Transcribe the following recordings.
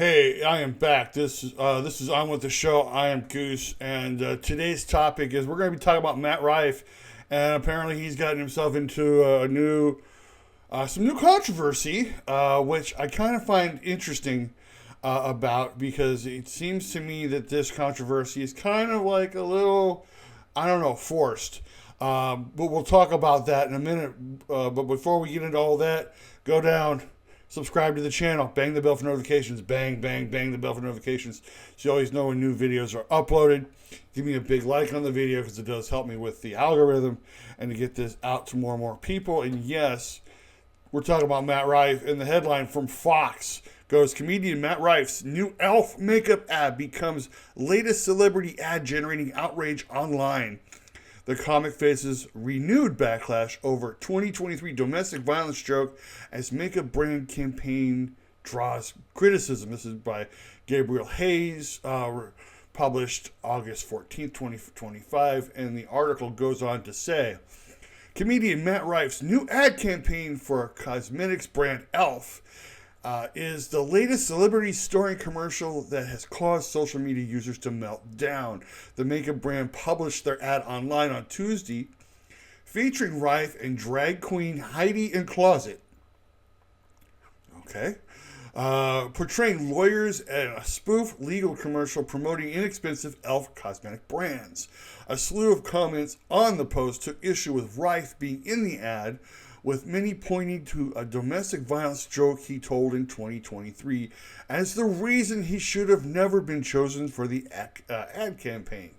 Hey, I am back. This is On With The Show. I am Goose, and today's topic is we're going to be talking about Matt Rife, and apparently he's gotten himself into some new controversy, which I kind of find interesting about, because it seems to me that this controversy is kind of like a little, I don't know, forced. But we'll talk about that in a minute. But before we get into all that, go down, subscribe to the channel, bang the bell for notifications, bang, bang, bang the bell for notifications, so you always know when new videos are uploaded. Give me a big like on the video, because it does help me with the algorithm and to get this out to more and more people. And yes, we're talking about Matt Rife, and the headline from Fox goes, comedian Matt Rife's new e.l.f. makeup ad becomes latest celebrity ad generating outrage online. The comic faces renewed backlash over 2023 domestic violence joke as makeup brand campaign draws criticism. This is by Gabriel Hayes, published August 14th, 2025, and the article goes on to say, comedian Matt Rife's new ad campaign for cosmetics brand e.l.f. Is the latest celebrity starring commercial that has caused social media users to melt down. The makeup brand published their ad online on Tuesday, featuring Rife and drag queen Heidi in Closet. Okay. Portraying lawyers and a spoof legal commercial promoting inexpensive e.l.f. cosmetic brands. A slew of comments on the post took issue with Rife being in the ad, with many pointing to a domestic violence joke he told in 2023 as the reason he should have never been chosen for the ad campaign.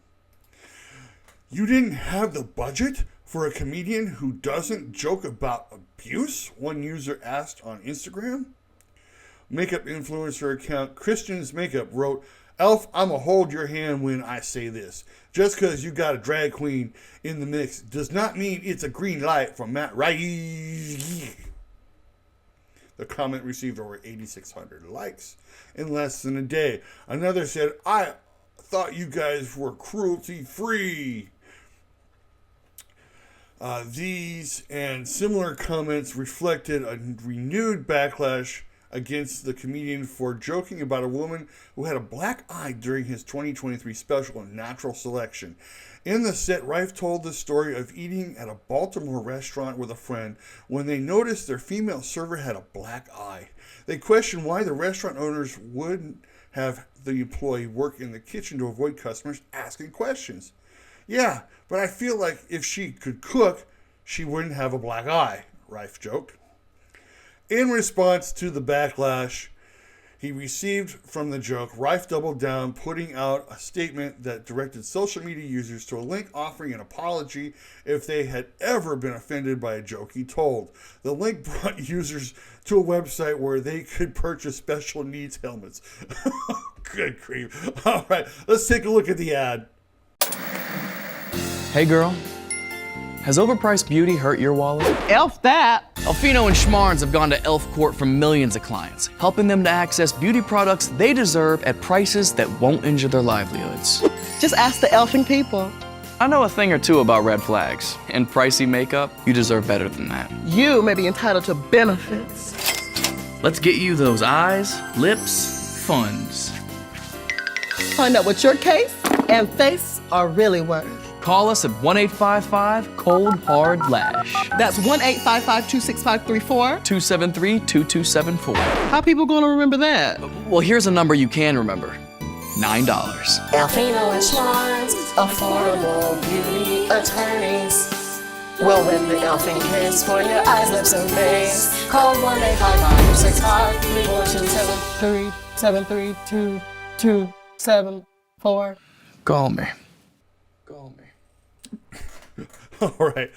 You didn't have the budget for a comedian who doesn't joke about abuse? One user asked on Instagram. Makeup influencer account Christian's Makeup wrote, e.l.f., I'ma hold your hand when I say this. Just because you got a drag queen in the mix does not mean it's a green light from Matt Rife. The comment received over 8,600 likes in less than a day. Another said, I thought you guys were cruelty free. These and similar comments reflected a renewed backlash against the comedian for joking about a woman who had a black eye during his 2023 special Natural Selection. In the set, Rife told the story of eating at a Baltimore restaurant with a friend when they noticed their female server had a black eye. They questioned why the restaurant owners wouldn't have the employee work in the kitchen to avoid customers asking questions. Yeah, but I feel like if she could cook, she wouldn't have a black eye, Rife joked. In response to the backlash he received from the joke, Rife doubled down, putting out a statement that directed social media users to a link offering an apology if they had ever been offended by a joke he told. The link brought users to a website where they could purchase special needs helmets. Good grief. All right, let's take a look at the ad. Hey girl, has overpriced beauty hurt your wallet? Elf that. Alfino and Schmarns have gone to Elf Court for millions of clients, helping them to access beauty products they deserve at prices that won't injure their livelihoods. Just ask the elfing people. I know a thing or two about red flags. And pricey makeup, you deserve better than that. You may be entitled to benefits. Let's get you those eyes, lips, funds. Find out what your case and face are really worth. Call us at 1-855-COLD-HARD-LASH. That's 1-855-265-34. 273-2274. How people gonna remember that? Well, here's a number you can remember. $9. Alfino and Schwartz, affordable beauty attorneys. We'll win the elfing case for your eyes, lips, and face. Call 1-855-265-3427. 373-2274. Call me. All right.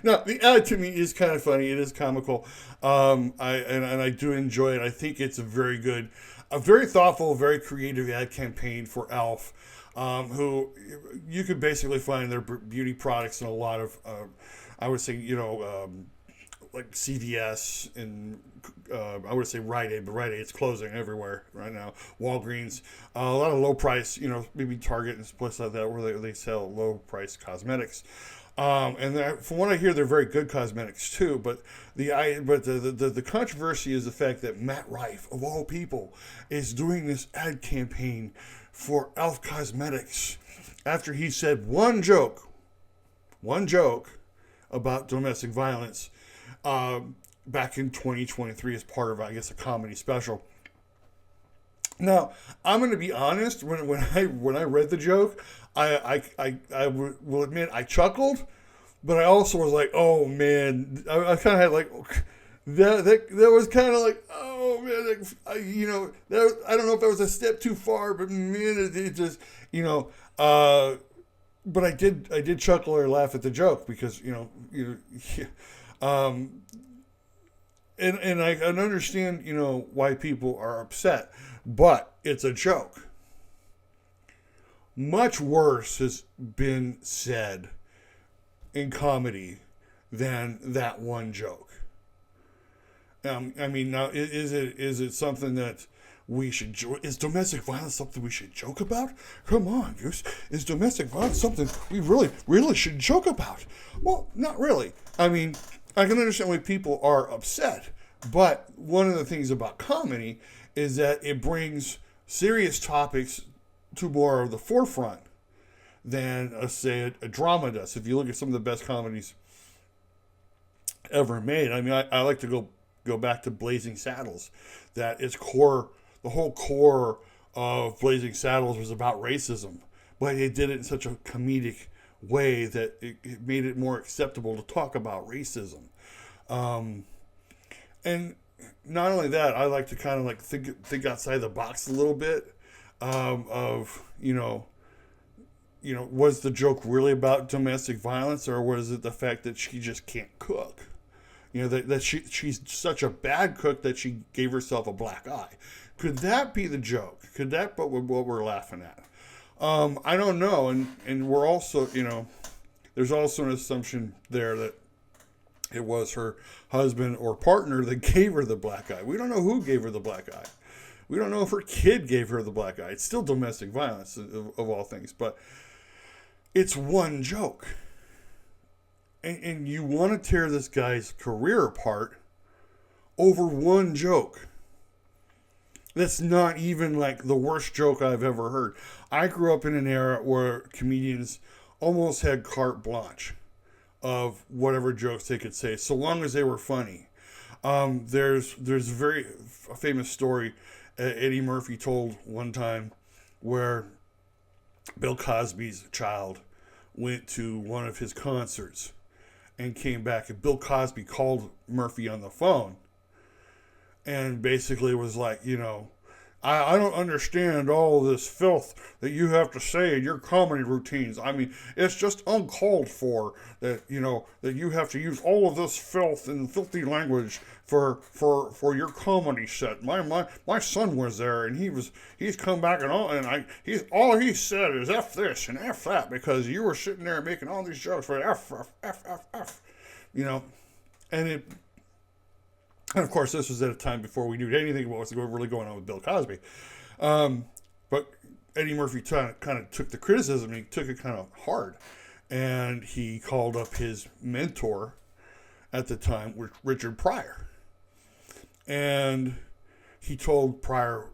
Now, the ad to me is kind of funny. It is comical. I do enjoy it. I think it's a very thoughtful, very creative ad campaign for e.l.f., who you could basically find their beauty products in a lot of, I would say, like CVS and I would say Rite Aid, but Rite Aid's closing everywhere right now. Walgreens, a lot of low price, maybe Target and places like that where they sell low price cosmetics. From what I hear, they're very good cosmetics too. But the controversy is the fact that Matt Rife, of all people, is doing this ad campaign for Elf Cosmetics after he said one joke about domestic violence back in 2023 as part of, I guess, a comedy special. Now, I'm going to be honest. When I read the joke, I will admit I chuckled, but I also was like, oh man, I kind of had like that was kind of like, oh man, I don't know if that was a step too far, but man, it just but I did chuckle or laugh at the joke because and I understand why people are upset, but it's a joke. Much worse has been said in comedy than that one joke. I mean, now is it something that we should? Is domestic violence something we should joke about? Come on, Goose. Is domestic violence something we really should joke about? Well, not really. I mean, I can understand why people are upset, but one of the things about comedy is that it brings serious topics to more of the forefront than, say, a drama does. If you look at some of the best comedies ever made, I mean, I like to go back to Blazing Saddles. That its core, the whole core of Blazing Saddles was about racism, but it did it in such a comedic way that it made it more acceptable to talk about racism. And not only that, I like to kind of like think outside the box a little bit. Was the joke really about domestic violence, or was it the fact that she just can't cook? That she's such a bad cook that she gave herself a black eye. Could that be the joke? Could that be what we're laughing at? I don't know. And we're also, there's also an assumption there that it was her husband or partner that gave her the black eye. We don't know who gave her the black eye. We don't know if her kid gave her the black eye. It's still domestic violence of all things, but it's one joke. And you want to tear this guy's career apart over one joke. That's not even like the worst joke I've ever heard. I grew up in an era where comedians almost had carte blanche of whatever jokes they could say, so long as they were funny. There's a famous story Eddie Murphy told one time where Bill Cosby's child went to one of his concerts and came back, and Bill Cosby called Murphy on the phone and basically was like, I don't understand all this filth that you have to say in your comedy routines. I mean, it's just uncalled for that, that you have to use all of this filth and filthy language for your comedy set. My son was there, and he's come back and all he said is F this and F that because you were sitting there making all these jokes for F, and of course, this was at a time before we knew anything about what's really going on with Bill Cosby. But Eddie Murphy kind of took the criticism, and he took it kind of hard. And he called up his mentor at the time, Richard Pryor. And he told Pryor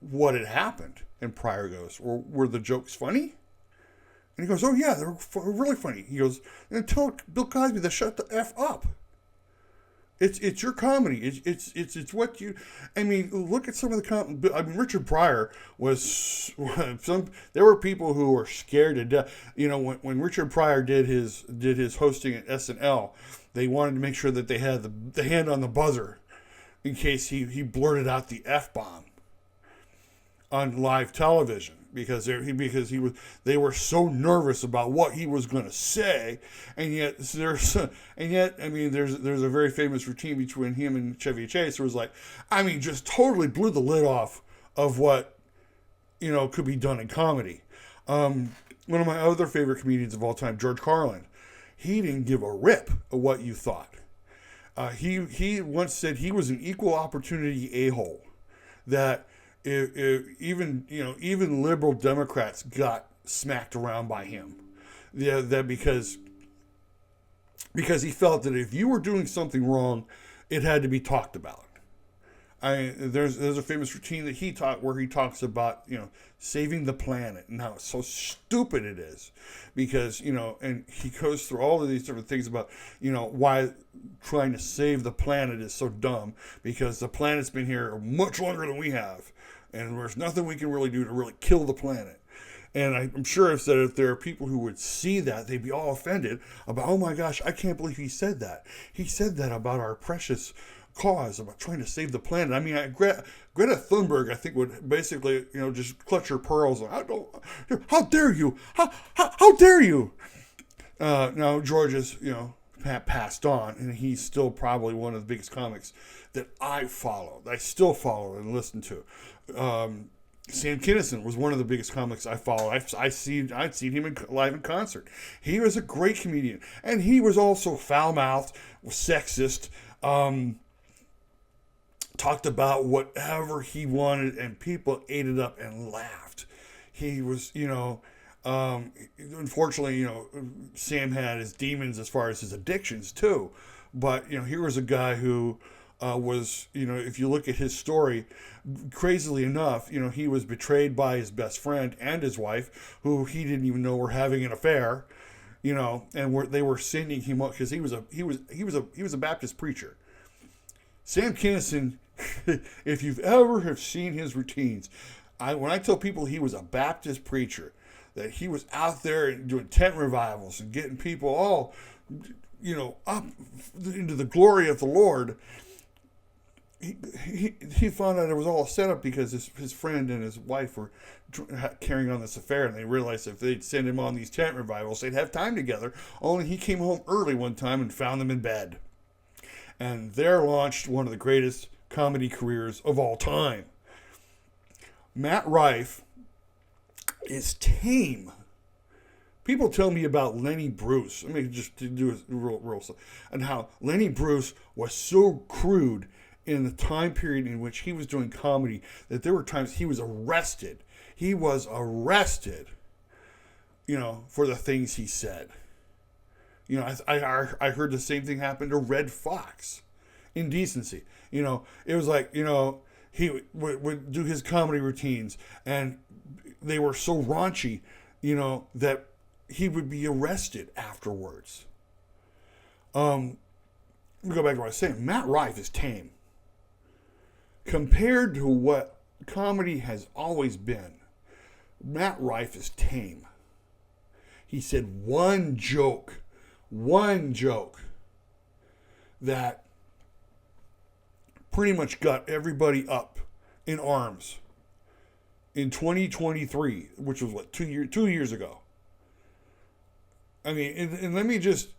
what had happened. And Pryor goes, were the jokes funny? And he goes, oh yeah, they were really funny. He goes, and tell Bill Cosby to shut the F up. It's your comedy. It's what you. I mean, look at some of the. Richard Pryor was some. There were people who were scared to death. When Richard Pryor did his hosting at SNL, they wanted to make sure that they had the hand on the buzzer, in case he blurted out the F-bomb on live television. Because they were so nervous about what he was going to say, and yet there's a very famous routine between him and Chevy Chase. It was like, just totally blew the lid off of what could be done in comedy. One of my other favorite comedians of all time, George Carlin, he didn't give a rip of what you thought. He once said he was an equal opportunity a-hole, that even liberal Democrats got smacked around by him. Yeah, that because because he felt that if you were doing something wrong, it had to be talked about. There's a famous routine that he taught where he talks about, saving the planet and how so stupid it is, because, and he goes through all of these different things about, why trying to save the planet is so dumb, because the planet's been here much longer than we have, and there's nothing we can really do to really kill the planet. And I'm sure if there are people who would see that, they'd be all offended about, oh my gosh, I can't believe he said that. He said that about our precious cause, about trying to save the planet. I mean, Greta Thunberg, I think, would basically, just clutch her pearls. How dare you? How dare you? Now, George is, passed on, and he's still probably one of the biggest comics that I still follow and listen to. Sam Kinison was one of the biggest comics I followed. I'd seen him live in concert. He was a great comedian, and he was also foul-mouthed, sexist, talked about whatever he wanted, and people ate it up and laughed. He was, unfortunately, Sam had his demons as far as his addictions too. But, here was a guy who was, if you look at his story, crazily enough, he was betrayed by his best friend and his wife, who he didn't even know were having an affair, and they were sending him up because he was a Baptist preacher. Sam Kinison, if you've ever have seen his routines, when I tell people he was a Baptist preacher, that he was out there doing tent revivals and getting people all, up into the glory of the Lord, he found out it was all set up because his friend and his wife were carrying on this affair, and they realized if they'd send him on these tent revivals, they'd have time together. Only he came home early one time and found them in bed. And there launched one of the greatest comedy careers of all time. Matt Rife is tame. People tell me about Lenny Bruce. Let me just do a real and how Lenny Bruce was so crude in the time period in which he was doing comedy that there were times he was arrested. He was arrested, for the things he said. I heard the same thing happen to Red Fox. Indecency. It was like, he would do his comedy routines, and they were so raunchy, that he would be arrested afterwards. Let me go back to what I was saying. Matt Rife is tame. Compared to what comedy has always been, Matt Rife is tame. He said one joke that pretty much got everybody up in arms in 2023, which was 2 years ago. I mean, and let me just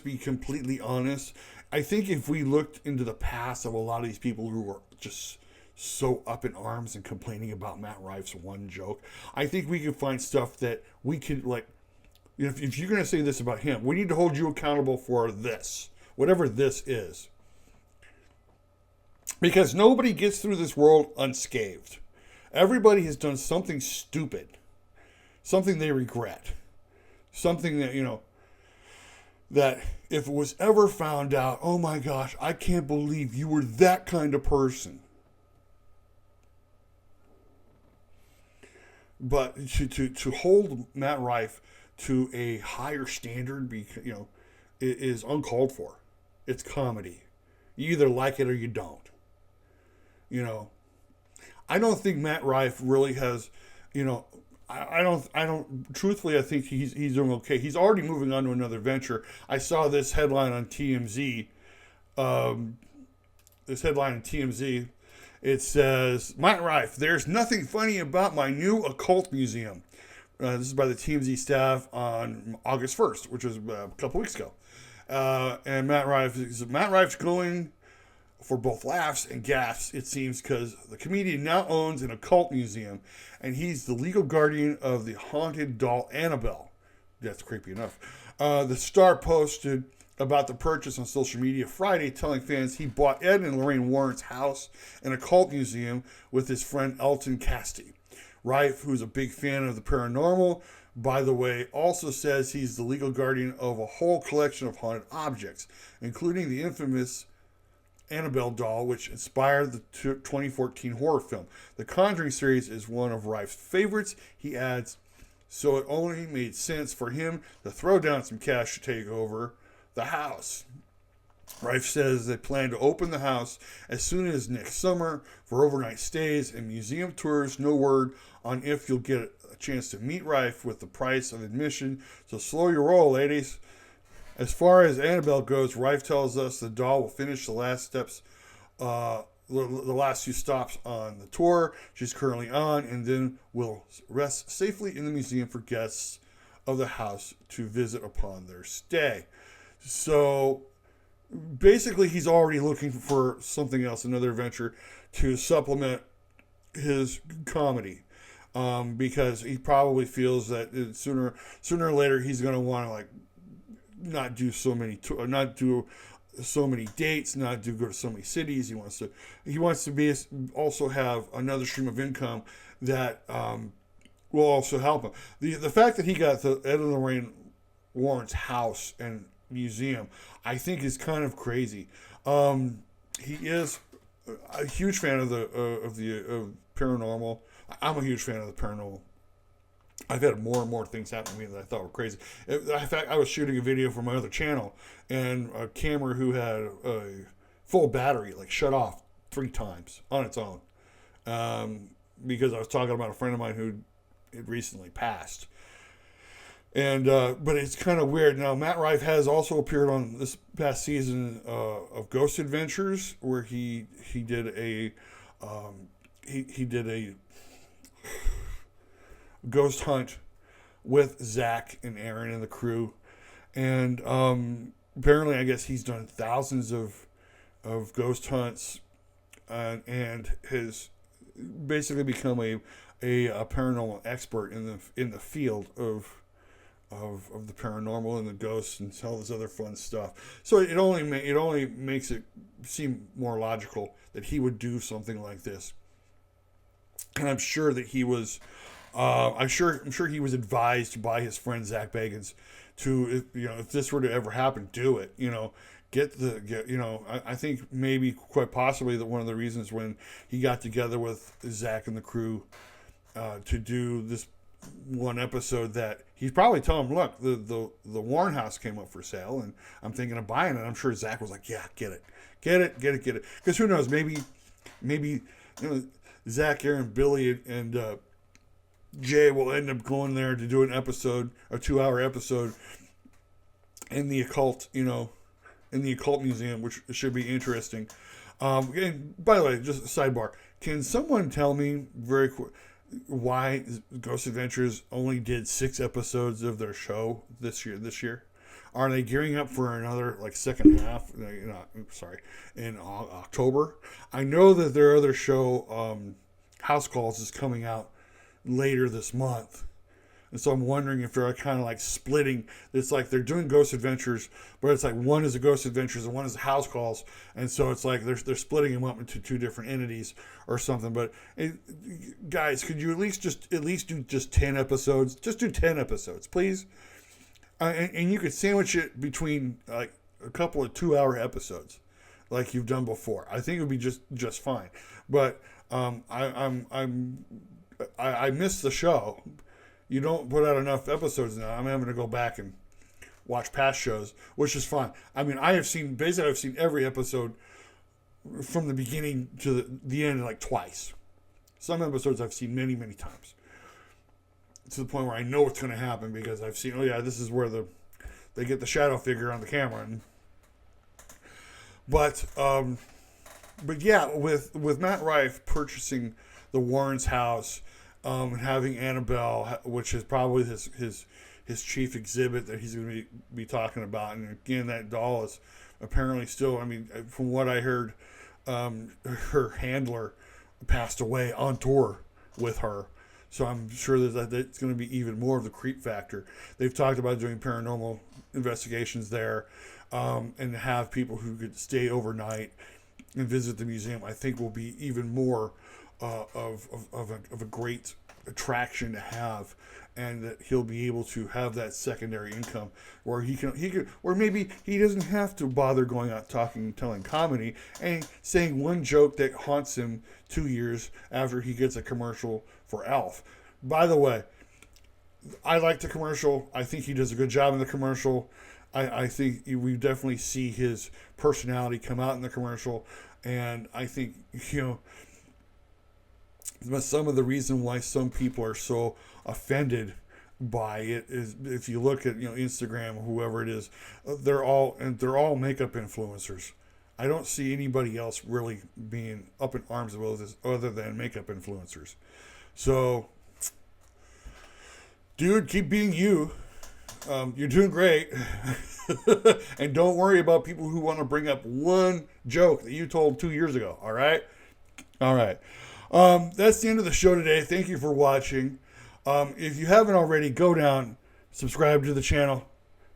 be completely honest. I think if we looked into the past of a lot of these people who were just so up in arms and complaining about Matt Rife's one joke, I think we could find stuff that we could, like, if you're going to say this about him, we need to hold you accountable for this, whatever this is. Because nobody gets through this world unscathed. Everybody has done something stupid, something they regret, something that, that if it was ever found out, oh my gosh, I can't believe you were that kind of person. But to hold Matt Rife to a higher standard, is uncalled for. It's comedy. You either like it or you don't. I don't think Matt Rife really has, I don't, truthfully, I think he's doing okay. He's already moving on to another venture. I saw this headline on TMZ. It says, Matt Rife, there's nothing funny about my new occult museum. This is by the TMZ staff on August 1st, which was a couple weeks ago. And Matt Rife's going for both laughs and gasps, it seems, because the comedian now owns an occult museum, and he's the legal guardian of the haunted doll Annabelle. That's creepy enough. The Star posted about the purchase on social media Friday, telling fans he bought Ed and Lorraine Warren's house, an occult museum, with his friend Elton Casti. Rife, who's a big fan of the paranormal, by the way, also says he's the legal guardian of a whole collection of haunted objects, including the infamous Annabelle doll, which inspired the 2014 horror film. The Conjuring series is one of Rife's favorites. He adds, so it only made sense for him to throw down some cash to take over the house. Rife says they plan to open the house as soon as next summer for overnight stays and museum tours. No word on if you'll get a chance to meet Rife with the price of admission, so slow your roll, ladies. As far as Annabelle goes, Rife tells us the doll will finish the last steps, the last few stops on the tour she's currently on, and then will rest safely in the museum for guests of the house to visit upon their stay. So basically, he's already looking for something else, another adventure to supplement his comedy, because he probably feels that sooner or later he's going to want to like not do so many dates, not do go to so many cities. He wants to be also have another stream of income that will also help him. The fact that he got the Ed and Lorraine Warren's house and museum, I think, is kind of crazy. He is a huge fan of the paranormal. I'm a huge fan of the paranormal. I've had more and more things happen to me that I thought were crazy. In fact, I was shooting a video for my other channel, and a camera who had a full battery like shut off 3 times on its own, because I was talking about a friend of mine who had recently passed. And but it's kind of weird. Now, Matt Rife has also appeared on this past season of Ghost Adventures, where he did a ghost hunt with Zach and Aaron and the crew, and apparently, I guess he's done thousands of ghost hunts, and has basically become a paranormal expert in the field of the paranormal and the ghosts and all this other fun stuff. So it only makes it seem more logical that he would do something like this. And I'm sure that he was, I'm sure he was advised by his friend Zach Bagans to, if this were to ever happen, do it. I think maybe quite possibly that one of the reasons when he got together with Zach and the crew to do this one episode, that he's probably telling him, look, the Warren house came up for sale and I'm thinking of buying it. I'm sure Zach was like, yeah, get it. Because who knows, maybe Zach, Aaron, Billy, and Jay will end up going there to do an episode, a 2-hour episode in the occult, in the occult museum, which should be interesting. And by the way, just a sidebar, can someone tell me very quick why Ghost Adventures only did 6 episodes of their show this year? Are they gearing up for another second half? In October? I know that their other show, House Calls, is coming out later this month. And so I'm wondering if they're kind of splitting. It's like they're doing Ghost Adventures, but it's like one is a Ghost Adventures and one is a House Calls, and so it's like they're splitting them up into 2 different entities or something. But guys, could you at least do just 10 episodes? Just do 10 episodes, please. And you could sandwich it between a couple of 2-hour episodes, like you've done before. I think it would be just fine. But I missed the show. You don't put out enough episodes now. I'm having to go back and watch past shows, which is fine. I mean, I've seen every episode from the beginning to the end twice. Some episodes I've seen many, many times, to the point where I know what's going to happen because I've seen, this is where they get the shadow figure on the camera. But yeah, with Matt Rife purchasing the Warren's house, having Annabelle, which is probably his chief exhibit that he's going to be talking about. And again, that doll is apparently still, from what I heard, her handler passed away on tour with her. So I'm sure that it's going to be even more of the creep factor. They've talked about doing paranormal investigations there, and have people who could stay overnight and visit the museum. I think will be even more of a great attraction to have, and that he'll be able to have that secondary income where he could, or maybe he doesn't have to bother going out talking, telling comedy, and saying one joke that haunts him 2 years after he gets a commercial for Elf. By the way, I like the commercial. I think he does a good job in the commercial. I think we definitely see his personality come out in the commercial, and I think, some of the reason why some people are so offended by it is, if you look at Instagram, whoever it is, they're all makeup influencers. I don't see anybody else really being up in arms about this other than makeup influencers. So, dude, keep being you. You're doing great. And don't worry about people who want to bring up one joke that you told 2 years ago. All right? All right. That's the end of the show today. Thank you for watching. If you haven't already, go down, subscribe to the channel,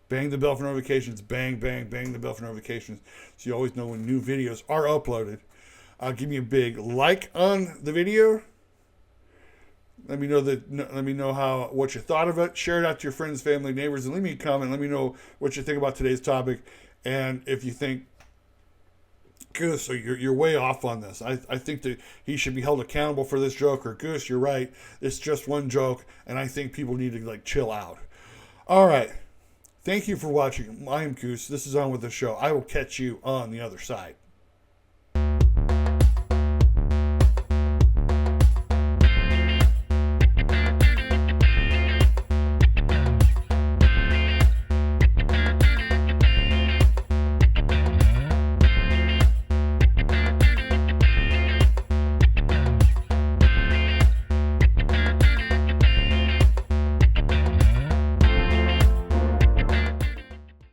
bang the bell for notifications, bang, bang, bang the bell for notifications, so you always know when new videos are uploaded. Give me a big like on the video. Let me know what you thought of it. Share it out to your friends, family, neighbors, and leave me a comment. Let me know what you think about today's topic, and if you think, Goose, so you're way off on this. I think that he should be held accountable for this joke, or Goose, you're right. It's just one joke, and I think people need to chill out. All right. Thank you for watching. I am Goose. This is On With The Show. I will catch you on the other side.